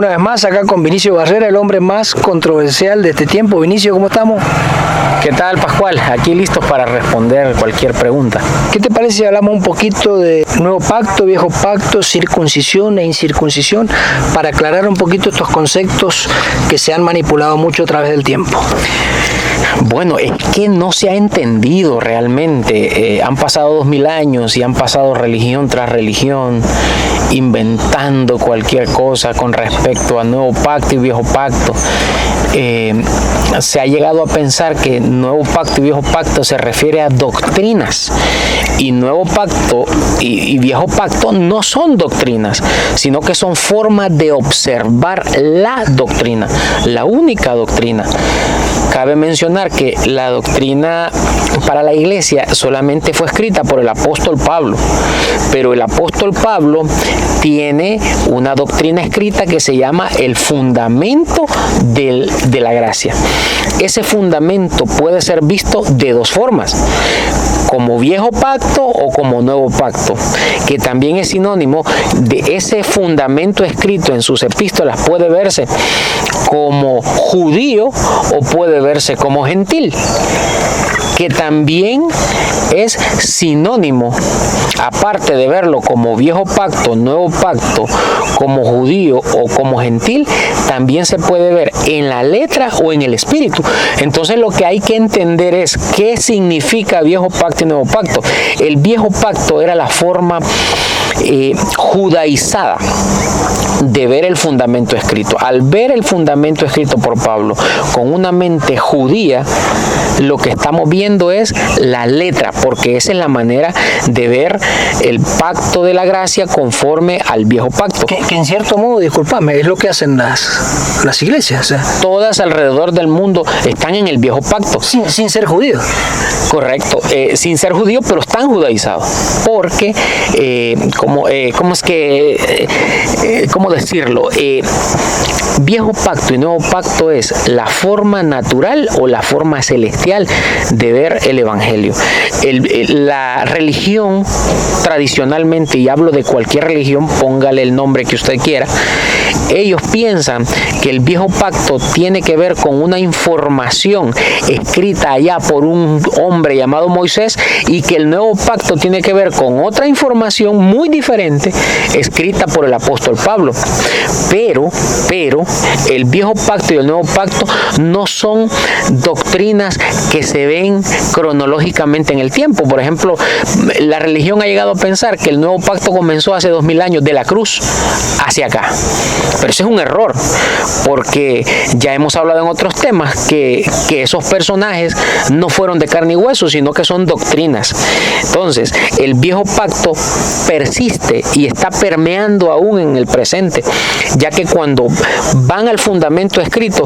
Una vez más acá con Vinicio Barrera, el hombre más controversial de este tiempo. Vinicio, ¿cómo estamos? ¿Qué tal, Pascual? Aquí listos para responder cualquier pregunta. ¿Qué te parece si hablamos un poquito de nuevo pacto, viejo pacto, circuncisión e incircuncisión, para aclarar un poquito estos conceptos que se han manipulado mucho a través del tiempo? Bueno, es que no se ha entendido realmente. Han pasado 2000 años y han pasado religión tras religión, inventando cualquier cosa con respecto a nuevo pacto y viejo pacto. Se ha llegado a pensar que nuevo pacto y viejo pacto se refiere a doctrinas, y nuevo pacto y viejo pacto no son doctrinas, sino que son formas de observar la doctrina, la única doctrina. Cabe mencionar que la doctrina para la iglesia solamente fue escrita por el apóstol Pablo, pero el apóstol Pablo tiene una doctrina escrita que se llama el fundamento de la gracia. Ese fundamento puede ser visto de dos formas: como viejo pacto o como nuevo pacto, que también es sinónimo de ese fundamento escrito en sus epístolas. Puede verse como judío o puede verse como gentil, que también es sinónimo, aparte de verlo como viejo pacto, nuevo pacto, como judío o como gentil, también se puede ver en la letra o en el espíritu. Entonces lo que hay que entender es qué significa viejo pacto y nuevo pacto. El viejo pacto era la forma judaizada de ver el fundamento escrito. Al ver el fundamento escrito por Pablo con una mente judía, lo que estamos viendo es la letra, porque esa es la manera de ver el pacto de la gracia conforme al viejo pacto. Que en cierto modo, discúlpame, es lo que hacen las iglesias. Todas alrededor del mundo están en el viejo pacto. Sin ser judíos. Correcto, sin ser judíos, pero están judaizados. Porque, ¿cómo decirlo? Viejo pacto y nuevo pacto es la forma natural o la forma celestial de ver el evangelio. La religión tradicionalmente, y hablo de cualquier religión, póngale el nombre que usted quiera, ellos piensan que el viejo pacto tiene que ver con una información escrita allá por un hombre llamado Moisés, y que el nuevo pacto tiene que ver con otra información muy diferente escrita por el apóstol Pablo. Pero el viejo pacto y el nuevo pacto no son doctrinas que se ven cronológicamente en el tiempo. Por ejemplo, la religión ha llegado a pensar que el nuevo pacto comenzó hace 2000 años de la cruz hacia acá. Pero ese es un error, porque ya hemos hablado en otros temas que esos personajes no fueron de carne y hueso, sino que son doctrinas. Entonces, el viejo pacto persiste y está permeando aún en el presente, ya que cuando van al fundamento escrito,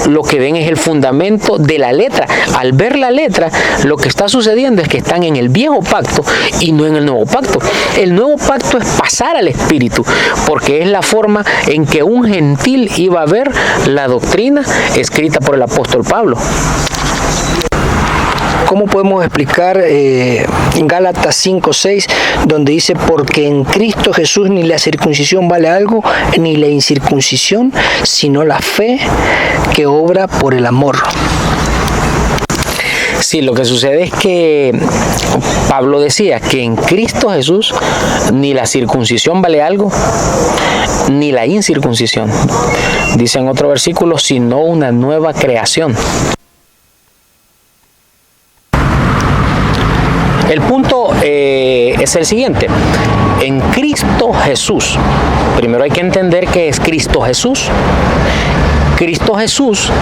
lo que ven es el fundamento de la letra. Al ver la letra, lo que está sucediendo es que están en el viejo pacto y no en el nuevo pacto. El nuevo pacto es pasar al espíritu, porque es la forma en que un gentil iba a ver la doctrina escrita por el apóstol Pablo. ¿Cómo podemos explicar Gálatas 5:6, donde dice: porque en Cristo Jesús ni la circuncisión vale algo, ni la incircuncisión, sino la fe que obra por el amor? Sí, lo que sucede es que Pablo decía que en Cristo Jesús ni la circuncisión vale algo, ni la incircuncisión. Dice en otro versículo, sino una nueva creación. El punto es el siguiente: en Cristo Jesús, primero hay que entender qué es Cristo Jesús. Cristo Jesús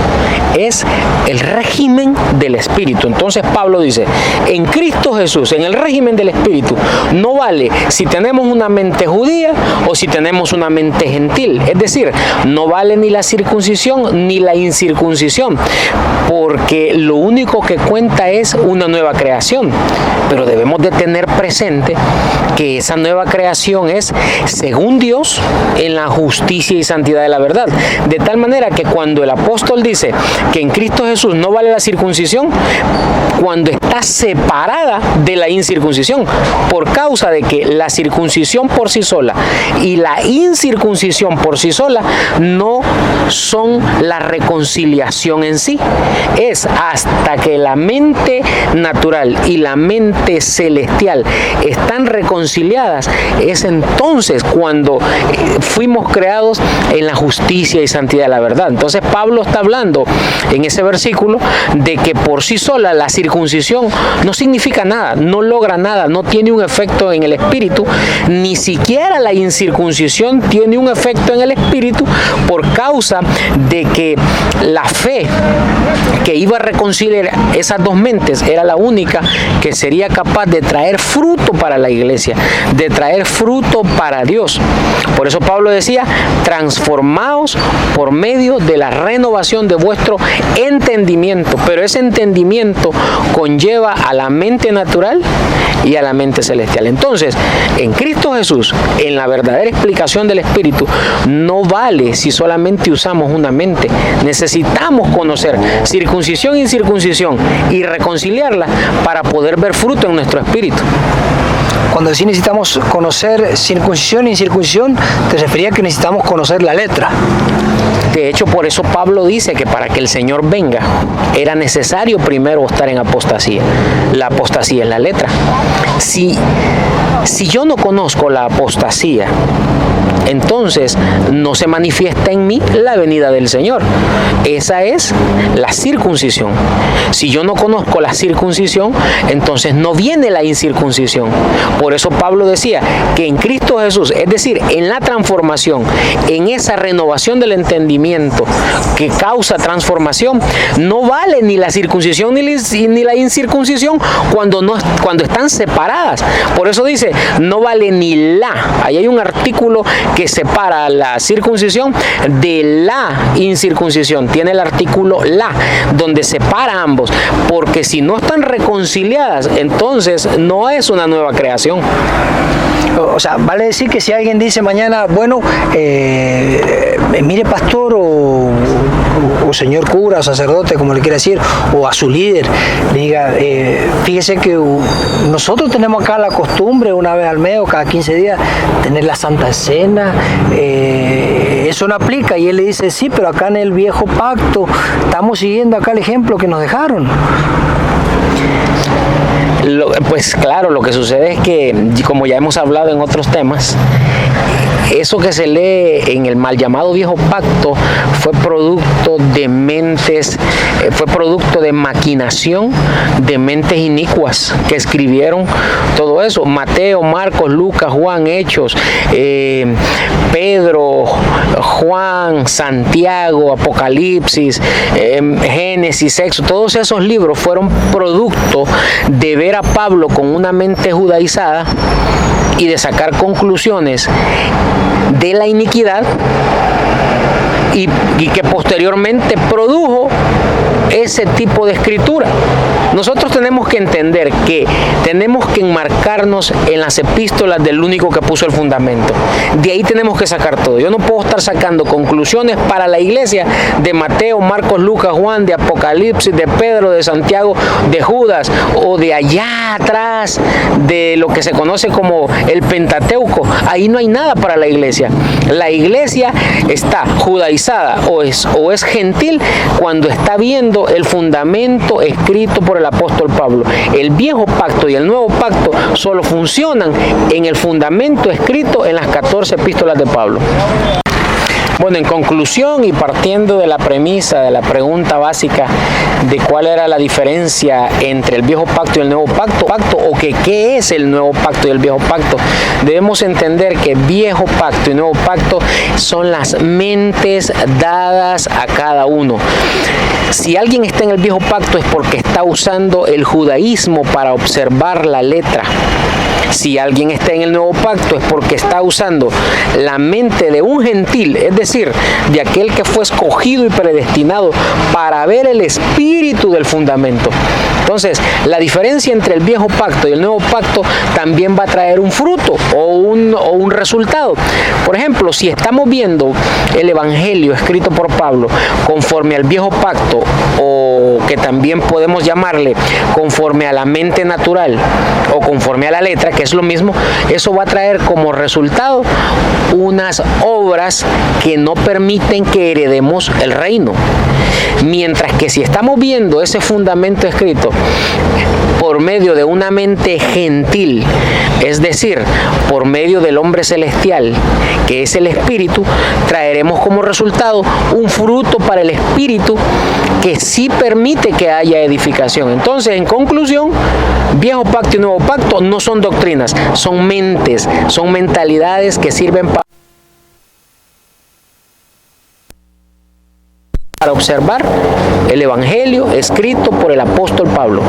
es el régimen del Espíritu. Entonces Pablo dice, en Cristo Jesús, en el régimen del Espíritu, no vale si tenemos una mente judía o si tenemos una mente gentil. Es decir, no vale ni la circuncisión ni la incircuncisión, porque lo único que cuenta es una nueva creación. Pero debemos de tener presente que esa nueva creación es según Dios en la justicia y santidad de la verdad. De tal manera que cuando el apóstol dice que en Cristo Jesús no vale la circuncisión, cuando está separada de la incircuncisión, por causa de que la circuncisión por sí sola y la incircuncisión por sí sola no son la reconciliación en sí. Es hasta que la mente natural y la mente celestial están reconciliadas, es entonces cuando fuimos creados en la justicia y santidad de la verdad. Entonces Pablo está hablando en ese versículo de que por sí sola la circuncisión no significa nada, no logra nada, no tiene un efecto en el espíritu, ni siquiera la incircuncisión tiene un efecto en el espíritu, por causa de que la fe que iba a reconciliar esas dos mentes era la única que sería capaz de traer fruto para la iglesia, de traer fruto para Dios. Por eso Pablo decía: transformaos por medio de la renovación de vuestro entendimiento. Pero ese entendimiento conlleva a la mente natural y a la mente celestial. Entonces, en Cristo Jesús, en la verdadera explicación del Espíritu, no vale si solamente usamos una mente. Necesitamos conocer circuncisión e incircuncisión y reconciliarla para poder ver fruto en nuestro espíritu. Cuando sí necesitamos conocer circuncisión e incircuncisión, te refería a que necesitamos conocer la letra. De hecho, por eso Pablo dice que para que el Señor venga, era necesario primero estar en apostasía. La apostasía es la letra. Si yo no conozco la apostasía, entonces no se manifiesta en mí la venida del Señor. Esa es la circuncisión. Si yo no conozco la circuncisión, entonces no viene la incircuncisión. Por eso Pablo decía que en Cristo Jesús, es decir, en la transformación, en esa renovación del entendimiento que causa transformación, no vale ni la circuncisión ni la incircuncisión cuando están separadas. Por eso dice, no vale ni la. Ahí hay un artículo que separa la circuncisión de la incircuncisión. Tiene el artículo la, donde separa ambos, porque si no están reconciliadas, entonces no es una nueva creación. O sea, vale decir que si alguien dice mañana, bueno, mire pastor o señor cura o sacerdote, como le quiera decir, o a su líder, le diga, fíjese que nosotros tenemos acá la costumbre una vez al mes o cada 15 días tener la Santa Cena, eso no aplica, y él le dice, sí, pero acá en el viejo pacto estamos siguiendo acá el ejemplo que nos dejaron. Pues claro, lo que sucede es que, como ya hemos hablado en otros temas, eso que se lee en el mal llamado viejo pacto fue producto de mentes, fue producto de maquinación de mentes inicuas que escribieron todo eso. Mateo, Marcos, Lucas, Juan, Hechos, Pedro, Juan, Santiago, Apocalipsis, Génesis, Éxodo, todos esos libros fueron producto de ver a Pablo con una mente judaizada y de sacar conclusiones de la iniquidad y que posteriormente produjo ese tipo de escritura. Nosotros tenemos que entender que tenemos que enmarcarnos en las epístolas del único que puso el fundamento. De ahí tenemos que sacar todo. Yo no puedo estar sacando conclusiones para la iglesia de Mateo, Marcos, Lucas, Juan, de Apocalipsis, de Pedro, de Santiago, de Judas, o de allá atrás de lo que se conoce como el Pentateuco. Ahí no hay nada para la iglesia. La iglesia está judaizada o es gentil cuando está viendo el fundamento escrito por el apóstol Pablo. El viejo pacto y el nuevo pacto solo funcionan en el fundamento escrito en las 14 epístolas de Pablo. Bueno, en conclusión y partiendo de la premisa, de la pregunta básica de cuál era la diferencia entre el viejo pacto y el nuevo pacto, o que qué es el nuevo pacto y el viejo pacto, debemos entender que viejo pacto y nuevo pacto son las mentes dadas a cada uno. Si alguien está en el viejo pacto es porque está usando el judaísmo para observar la letra. Si alguien está en el nuevo pacto es porque está usando la mente de un gentil, es decir, decir de aquel que fue escogido y predestinado para ver el espíritu del fundamento. Entonces, la diferencia entre el viejo pacto y el nuevo pacto también va a traer un fruto o un resultado. Por ejemplo, si estamos viendo el evangelio escrito por Pablo conforme al viejo pacto, o que también podemos llamarle conforme a la mente natural o conforme a la letra, que es lo mismo, eso va a traer como resultado unas obras que no permiten que heredemos el reino. Mientras que si estamos viendo ese fundamento escrito por medio de una mente gentil, es decir, por medio del hombre celestial, que es el Espíritu, traeremos como resultado un fruto para el Espíritu que sí permite que haya edificación. Entonces, en conclusión, viejo pacto y nuevo pacto no son doctrinas, son mentes, son mentalidades que sirven para observar el evangelio escrito por el apóstol Pablo.